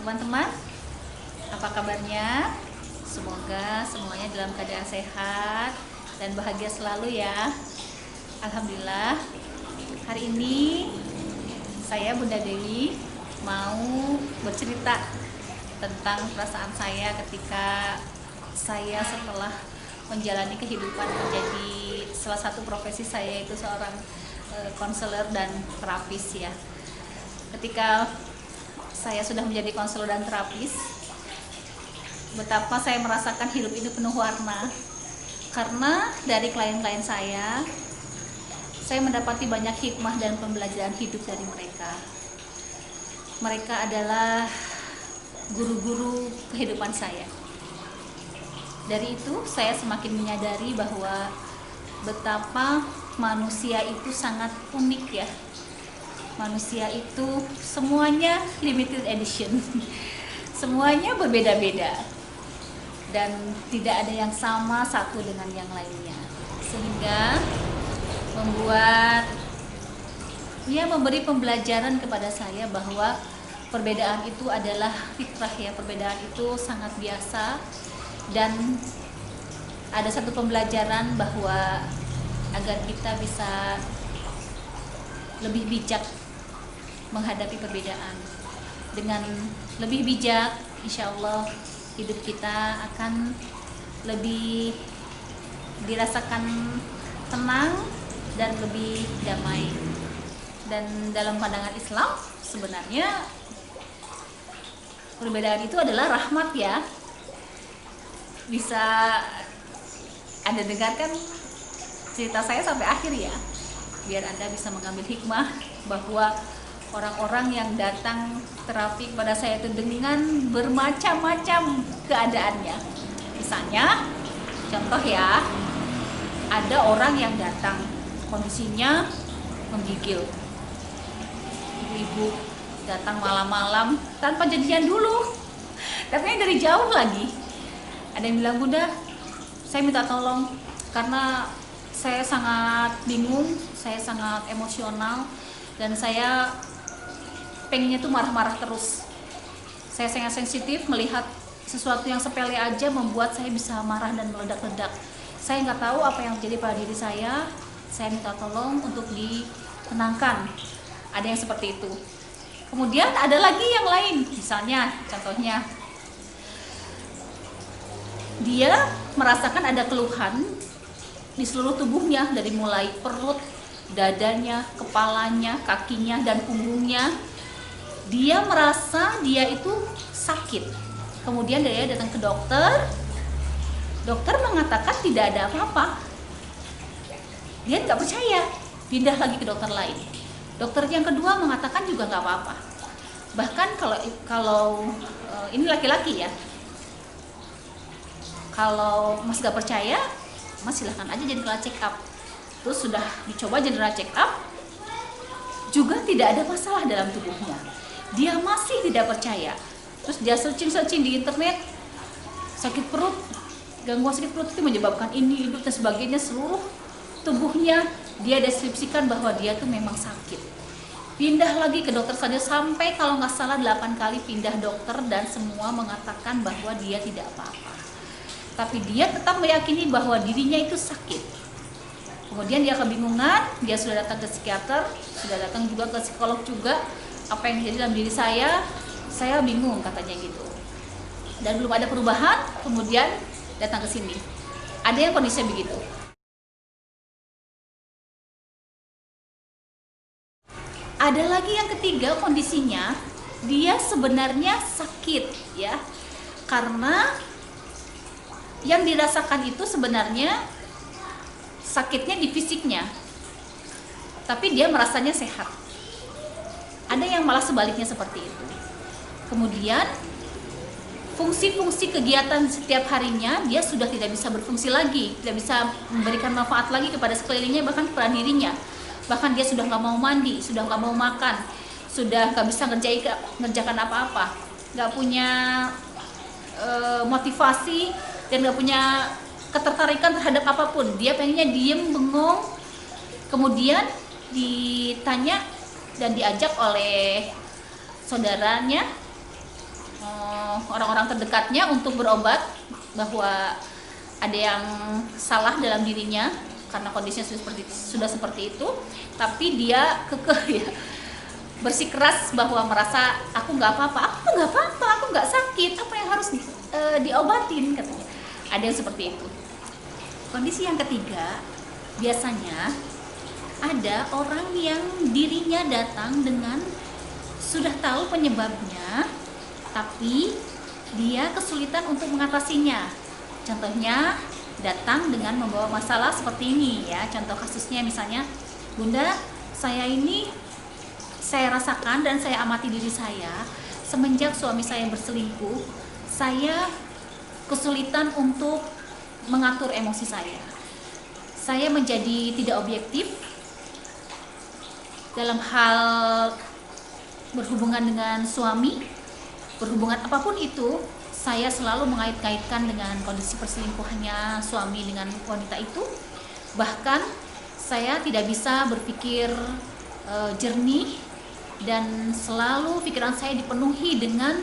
teman-teman, apa kabarnya? Semoga semuanya dalam keadaan sehat dan bahagia selalu ya. Alhamdulillah, hari ini saya Bunda Dewi mau bercerita tentang perasaan saya ketika saya setelah menjalani kehidupan menjadi salah satu profesi saya itu seorang konselor dan terapis ya. Ketika saya sudah menjadi konselor dan terapis, betapa saya merasakan hidup ini penuh warna. Karena dari klien-klien saya mendapati banyak hikmah dan pembelajaran hidup dari mereka. Mereka adalah guru-guru kehidupan saya. Dari itu saya semakin menyadari bahwa betapa manusia itu sangat unik ya. Manusia itu semuanya limited edition. Semuanya berbeda-beda. Dan tidak ada yang sama satu dengan yang lainnya. Sehingga memberi pembelajaran kepada saya bahwa perbedaan itu adalah fitrah ya, perbedaan itu sangat biasa. Dan ada satu pembelajaran bahwa agar kita bisa lebih bijak menghadapi perbedaan. Dengan lebih bijak, insya Allah hidup kita akan lebih dirasakan tenang dan lebih damai. Dan dalam pandangan Islam sebenarnya perbedaan itu adalah rahmat ya. Bisa Anda dengarkan cerita saya sampai akhir ya, biar Anda bisa mengambil hikmah bahwa orang-orang yang datang terapi kepada saya itu dengan bermacam-macam keadaannya. Misalnya, contoh ya, ada orang yang datang kondisinya menggigil. Ibu-ibu datang malam-malam tanpa janjian dulu, tapi dari jauh lagi. Ada yang bilang, Bunda, saya minta tolong karena saya sangat bingung, saya sangat emosional, dan saya pengennya tuh marah-marah terus. Saya sangat sensitif melihat sesuatu yang sepele aja membuat saya bisa marah dan meledak-ledak. Saya nggak tahu apa yang terjadi pada diri saya minta tolong untuk ditenangkan. Ada yang seperti itu. Kemudian ada lagi yang lain, misalnya contohnya dia merasakan ada keluhan di seluruh tubuhnya, dari mulai perut, dadanya, kepalanya, kakinya, dan punggungnya. Dia merasa dia itu sakit. Kemudian dia datang ke dokter. Dokter mengatakan tidak ada apa-apa. Dia nggak percaya, pindah lagi ke dokter lain. Dokter yang kedua mengatakan juga nggak apa-apa. Bahkan kalau ini laki-laki ya, kalau Mas nggak percaya, Mas silahkan aja general check up. Terus sudah dicoba general check up, juga tidak ada masalah dalam tubuhnya. Dia masih tidak percaya. Terus dia searching di internet, sakit perut, gangguan sakit perut itu menyebabkan ini, itu dan sebagainya. Seluruh tubuhnya dia deskripsikan bahwa dia tuh memang sakit. Pindah lagi ke dokter saja, sampai kalau nggak salah 8 kali pindah dokter, dan semua mengatakan bahwa dia tidak apa-apa. Tapi dia tetap meyakini bahwa dirinya itu sakit. Kemudian dia kebingungan, dia sudah datang ke psikiater, sudah datang juga ke psikolog juga. Apa yang terjadi dalam diri saya bingung katanya gitu. Dan belum ada perubahan, kemudian datang ke sini. Ada yang kondisinya begitu. Ada lagi yang ketiga, kondisinya dia sebenarnya sakit ya. Karena yang dirasakan itu sebenarnya sakitnya di fisiknya, tapi dia merasanya sehat. Ada yang malah sebaliknya seperti itu. Kemudian fungsi-fungsi kegiatan setiap harinya dia sudah tidak bisa berfungsi lagi, tidak bisa memberikan manfaat lagi kepada sekelilingnya, bahkan kepada dirinya. Bahkan dia sudah nggak mau mandi, sudah nggak mau makan, sudah nggak bisa ngerjakan apa-apa, nggak punya motivasi, dan nggak punya ketertarikan terhadap apapun. Dia pengennya diem, bengong. Kemudian ditanya dan diajak oleh saudaranya, orang-orang terdekatnya untuk berobat bahwa ada yang salah dalam dirinya karena kondisinya sudah seperti itu, tapi dia kekeh ya, bersikeras bahwa merasa aku nggak apa-apa, aku nggak sakit, apa yang harus diobatin katanya. Ada yang seperti itu. Kondisi yang ketiga, biasanya ada orang yang dirinya datang dengan sudah tahu penyebabnya, tapi dia kesulitan untuk mengatasinya. Contohnya datang dengan membawa masalah seperti ini ya. Contoh kasusnya misalnya, Bunda, saya rasakan dan saya amati diri saya semenjak suami saya berselingkuh, saya kesulitan untuk mengatur emosi saya. Saya menjadi tidak objektif dalam hal berhubungan dengan suami, berhubungan apapun itu. Saya selalu mengait-kaitkan dengan kondisi perselingkuhannya suami dengan wanita itu. Bahkan saya tidak bisa berpikir jernih, dan selalu pikiran saya dipenuhi dengan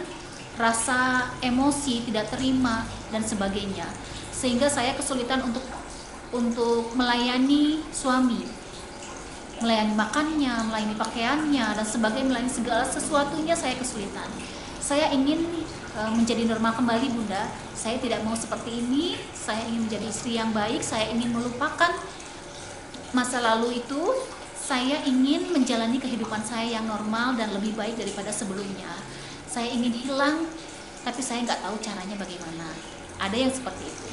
rasa emosi, tidak terima dan sebagainya. Sehingga saya kesulitan untuk melayani suami, melayani makannya, melayani pakaiannya dan sebagainya, melayani segala sesuatunya saya kesulitan. Saya ingin menjadi normal kembali, Bunda. Saya tidak mau seperti ini. Saya ingin menjadi istri yang baik. Saya ingin melupakan masa lalu itu. Saya ingin menjalani kehidupan saya yang normal dan lebih baik daripada sebelumnya. Saya ingin hilang, tapi saya nggak tahu caranya bagaimana. Ada yang seperti itu.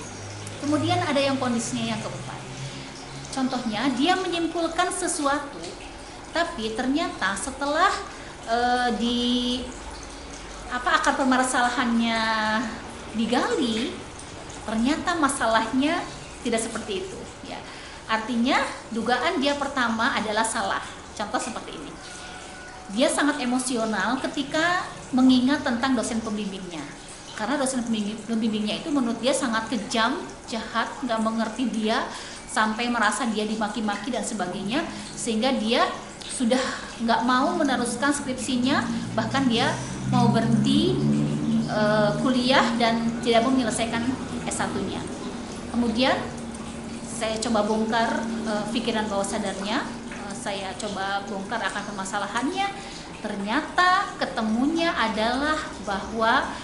Kemudian ada yang kondisinya yang keempat. Contohnya, dia menyimpulkan sesuatu, tapi ternyata setelah akar permasalahannya digali, ternyata masalahnya tidak seperti itu ya. Artinya dugaan dia pertama adalah salah. Contoh seperti ini, dia sangat emosional ketika mengingat tentang dosen pembimbingnya, karena dosen pembimbingnya itu menurut dia sangat kejam, jahat, nggak mengerti dia, sampai merasa dia dimaki-maki dan sebagainya, sehingga dia sudah nggak mau meneruskan skripsinya, bahkan dia mau berhenti kuliah dan tidak mau menyelesaikan S1-nya. Kemudian saya coba bongkar pikiran bawah sadarnya, saya coba bongkar akan permasalahannya. Ternyata ketemunya adalah bahwa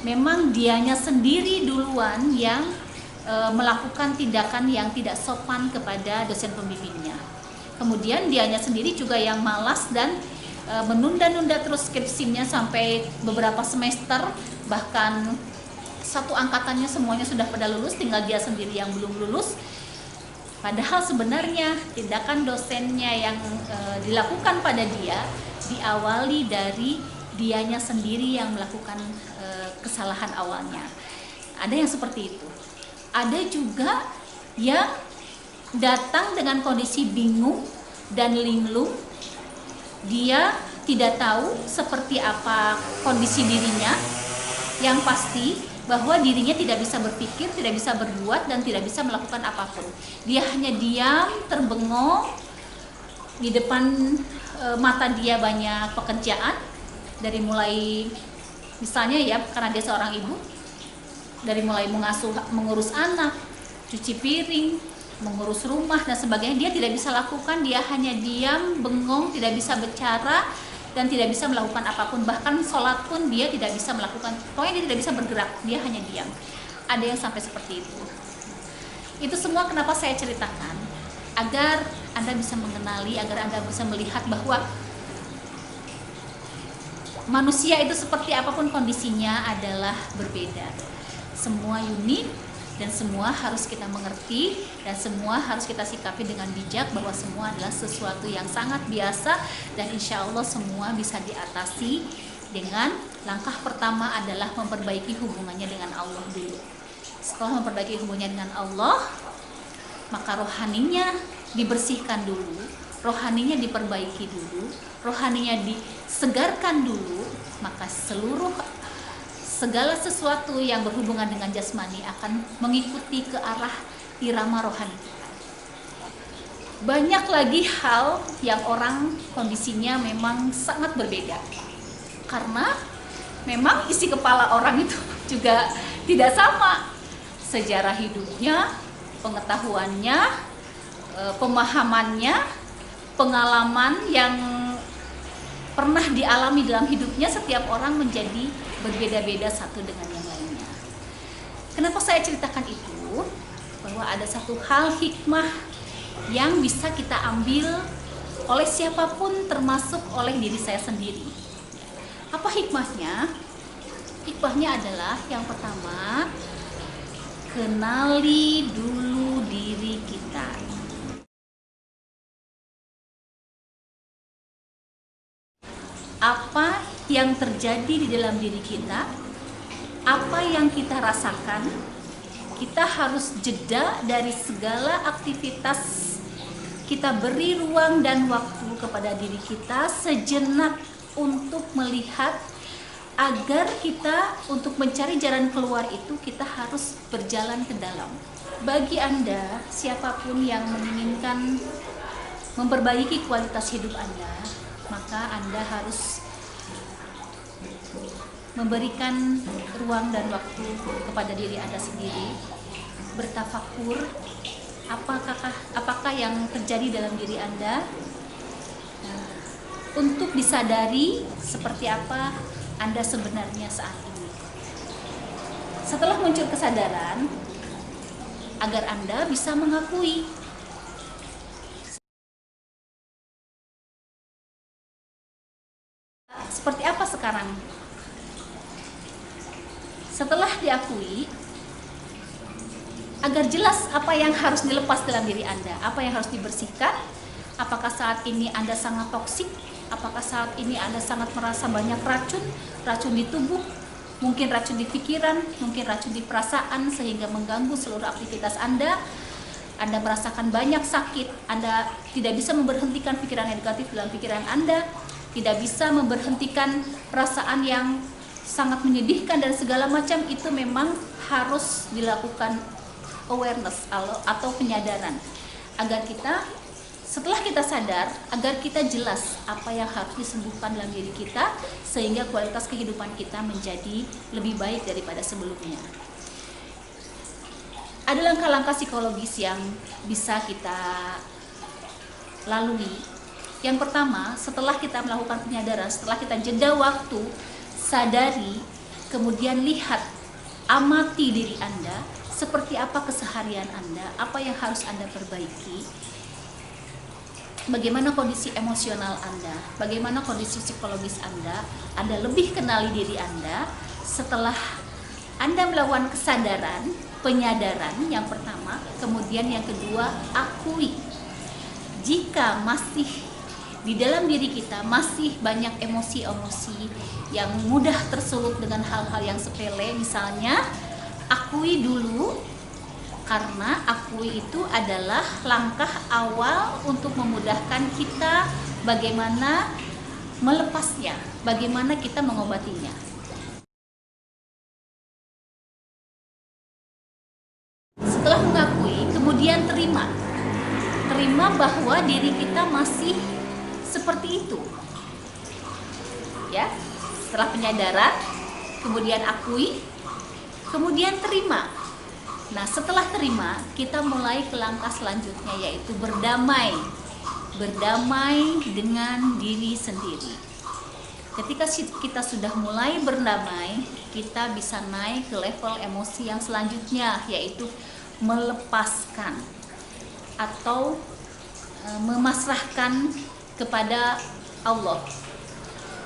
memang dianya sendiri duluan yang melakukan tindakan yang tidak sopan kepada dosen pembimbingnya. Kemudian dianya sendiri juga yang malas dan menunda-nunda terus skripsinya sampai beberapa semester, bahkan satu angkatannya semuanya sudah pada lulus, tinggal dia sendiri yang belum lulus. Padahal sebenarnya tindakan dosennya yang dilakukan pada dia diawali dari dianya sendiri yang melakukan kesalahan awalnya. Ada yang seperti itu. Ada juga yang datang dengan kondisi bingung dan linglung. Dia tidak tahu seperti apa kondisi dirinya. Yang pasti bahwa dirinya tidak bisa berpikir, tidak bisa berbuat, dan tidak bisa melakukan apapun. Dia hanya diam, terbengong. Di depan mata dia banyak pekerjaan, dari mulai misalnya ya, karena dia seorang ibu, dari mulai mengurus anak, cuci piring, mengurus rumah dan sebagainya, dia tidak bisa lakukan. Dia hanya diam, bengong, tidak bisa bicara dan tidak bisa melakukan apapun. Bahkan sholat pun dia tidak bisa melakukan. Pokoknya dia tidak bisa bergerak, dia hanya diam. Ada yang sampai seperti itu. Itu semua kenapa saya ceritakan, agar Anda bisa mengenali, agar Anda bisa melihat bahwa manusia itu seperti apapun kondisinya adalah berbeda. Semua unik dan semua harus kita mengerti, dan semua harus kita sikapi dengan bijak, bahwa semua adalah sesuatu yang sangat biasa, dan insya Allah semua bisa diatasi dengan langkah pertama adalah memperbaiki hubungannya dengan Allah dulu. Setelah memperbaiki hubungannya dengan Allah, maka rohaninya dibersihkan dulu, rohaninya diperbaiki dulu, rohaninya disegarkan dulu, maka segala sesuatu yang berhubungan dengan jasmani akan mengikuti ke arah irama rohani kita. Banyak lagi hal yang orang kondisinya memang sangat berbeda, karena memang isi kepala orang itu juga tidak sama. Sejarah hidupnya, pengetahuannya, pemahamannya, pengalaman yang pernah dialami dalam hidupnya, setiap orang menjadi berbeda-beda satu dengan yang lainnya. Kenapa saya ceritakan itu? Bahwa ada satu hal hikmah yang bisa kita ambil oleh siapapun, termasuk oleh diri saya sendiri. Apa hikmahnya? Hikmahnya adalah yang pertama, kenali dulu diri kita. Apa yang terjadi di dalam diri kita, apa yang kita rasakan, kita harus jeda dari segala aktivitas. Kita beri ruang dan waktu kepada diri kita sejenak untuk melihat, agar kita untuk mencari jalan keluar itu kita harus berjalan ke dalam. Bagi Anda, siapapun yang menginginkan memperbaiki kualitas hidup Anda, maka Anda harus memberikan ruang dan waktu kepada diri Anda sendiri, bertafakur apakah yang terjadi dalam diri Anda, untuk disadari seperti apa Anda sebenarnya saat ini. Setelah muncul kesadaran, agar Anda bisa mengakui seperti apa sekarang. Setelah diakui, agar jelas apa yang harus dilepas dalam diri Anda, apa yang harus dibersihkan. Apakah saat ini Anda sangat toksik? Apakah saat ini Anda sangat merasa banyak racun di tubuh, mungkin racun di pikiran, mungkin racun di perasaan, sehingga mengganggu seluruh aktivitas Anda. Anda merasakan banyak sakit, Anda tidak bisa memberhentikan pikiran negatif dalam pikiran Anda, tidak bisa memberhentikan perasaan yang sangat menyedihkan dan segala macam. Itu memang harus dilakukan awareness atau penyadaran, agar kita, setelah kita sadar, agar kita jelas apa yang harus disembuhkan dalam diri kita, sehingga kualitas kehidupan kita menjadi lebih baik daripada sebelumnya. Ada langkah-langkah psikologis yang bisa kita lalui. Yang pertama, setelah kita melakukan penyadaran, setelah kita jeda waktu, sadari, kemudian lihat, amati diri Anda, seperti apa keseharian Anda, apa yang harus Anda perbaiki, bagaimana kondisi emosional Anda, bagaimana kondisi psikologis Anda lebih kenali diri Anda. Setelah Anda melakukan kesadaran, penyadaran yang pertama, kemudian yang kedua, akui. Jika masih di dalam diri kita masih banyak emosi-emosi yang mudah tersulut dengan hal-hal yang sepele, misalnya, akui dulu. Karena akui itu adalah langkah awal untuk memudahkan kita bagaimana melepasnya, bagaimana kita mengobatinya. Setelah mengakui, kemudian terima bahwa diri kita masih seperti itu. Ya, setelah penyadaran, kemudian akui, kemudian terima. Nah, setelah terima, kita mulai ke langkah selanjutnya, yaitu berdamai dengan diri sendiri. Ketika kita sudah mulai berdamai, kita bisa naik ke level emosi yang selanjutnya, yaitu melepaskan atau memasrahkan kepada Allah.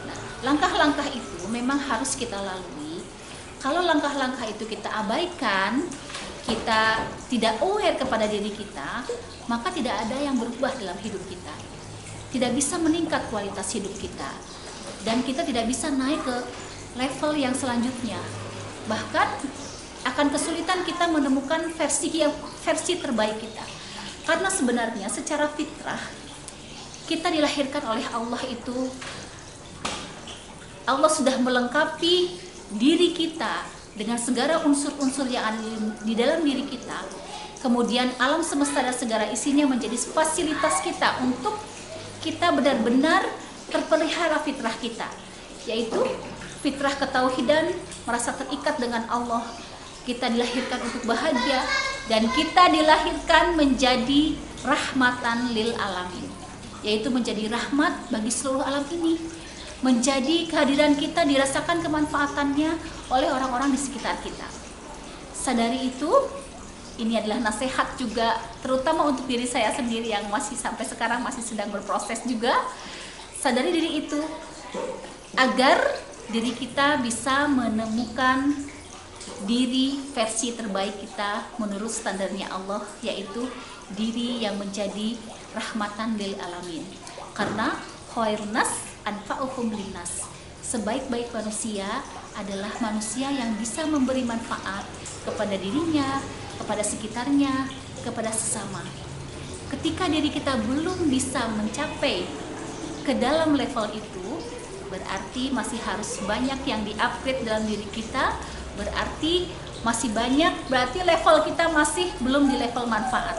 Nah, langkah-langkah itu memang harus kita lalui. Kalau langkah-langkah itu kita abaikan, kita tidak aware kepada diri kita, maka tidak ada yang berubah dalam hidup kita. Tidak bisa meningkat kualitas hidup kita. Dan kita tidak bisa naik ke level yang selanjutnya. Bahkan akan kesulitan kita menemukan versi terbaik kita. Karena sebenarnya secara fitrah, kita dilahirkan oleh Allah itu, Allah sudah melengkapi diri kita dengan segala unsur-unsur yang ada di dalam diri kita. Kemudian alam semesta dan segala isinya menjadi fasilitas kita untuk kita benar-benar terpelihara fitrah kita, yaitu fitrah ketauhidan, merasa terikat dengan Allah. Kita dilahirkan untuk bahagia dan kita dilahirkan menjadi rahmatan lil alamin, yaitu menjadi rahmat bagi seluruh alam ini. Menjadi kehadiran kita dirasakan kemanfaatannya oleh orang-orang di sekitar kita. Sadari itu, ini adalah nasihat juga terutama untuk diri saya sendiri yang masih sampai sekarang masih sedang berproses juga. Sadari diri itu agar diri kita bisa menemukan diri versi terbaik kita menurut standarnya Allah, yaitu diri yang menjadi rahmatan lil alamin. Karena khairun nas anfa'uhum linnas, sebaik-baik manusia adalah manusia yang bisa memberi manfaat kepada dirinya, kepada sekitarnya, kepada sesama. Ketika diri kita belum bisa mencapai ke dalam level itu, berarti masih harus banyak yang di-upgrade dalam diri kita. Berarti masih banyak, berarti level kita masih belum di level manfaat.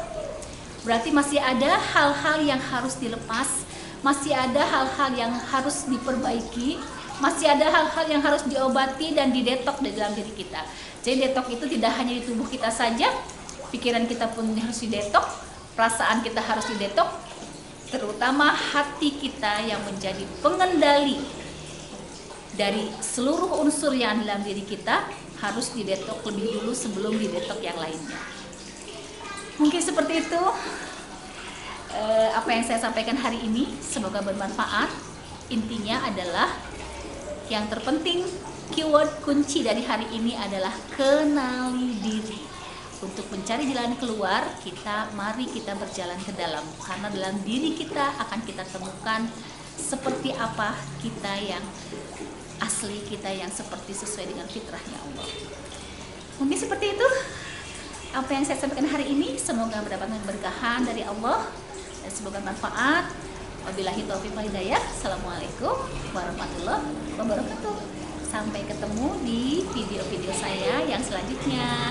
Berarti masih ada hal-hal yang harus dilepas, masih ada hal-hal yang harus diperbaiki, masih ada hal-hal yang harus diobati dan didetok di dalam diri kita. Jadi detok itu tidak hanya di tubuh kita saja, pikiran kita pun harus didetok, perasaan kita harus didetok, terutama hati kita yang menjadi pengendali dari seluruh unsur yang dalam diri kita harus didetok lebih dulu sebelum didetok yang lainnya. Mungkin seperti itu apa yang saya sampaikan hari ini, semoga bermanfaat. Intinya adalah yang terpenting, keyword kunci dari hari ini adalah kenali diri. Untuk mencari jalan keluar, mari kita berjalan ke dalam, karena dalam diri kita akan kita temukan seperti apa kita yang asli, kita yang seperti sesuai dengan fitrahnya Allah. Mungkin seperti itu apa yang saya sampaikan hari ini. Semoga mendapatkan berkahan dari Allah dan semoga manfaat. Wabillahi taufiq wal hidayah. Assalamualaikum warahmatullahi wabarakatuh. Sampai ketemu di video-video saya yang selanjutnya.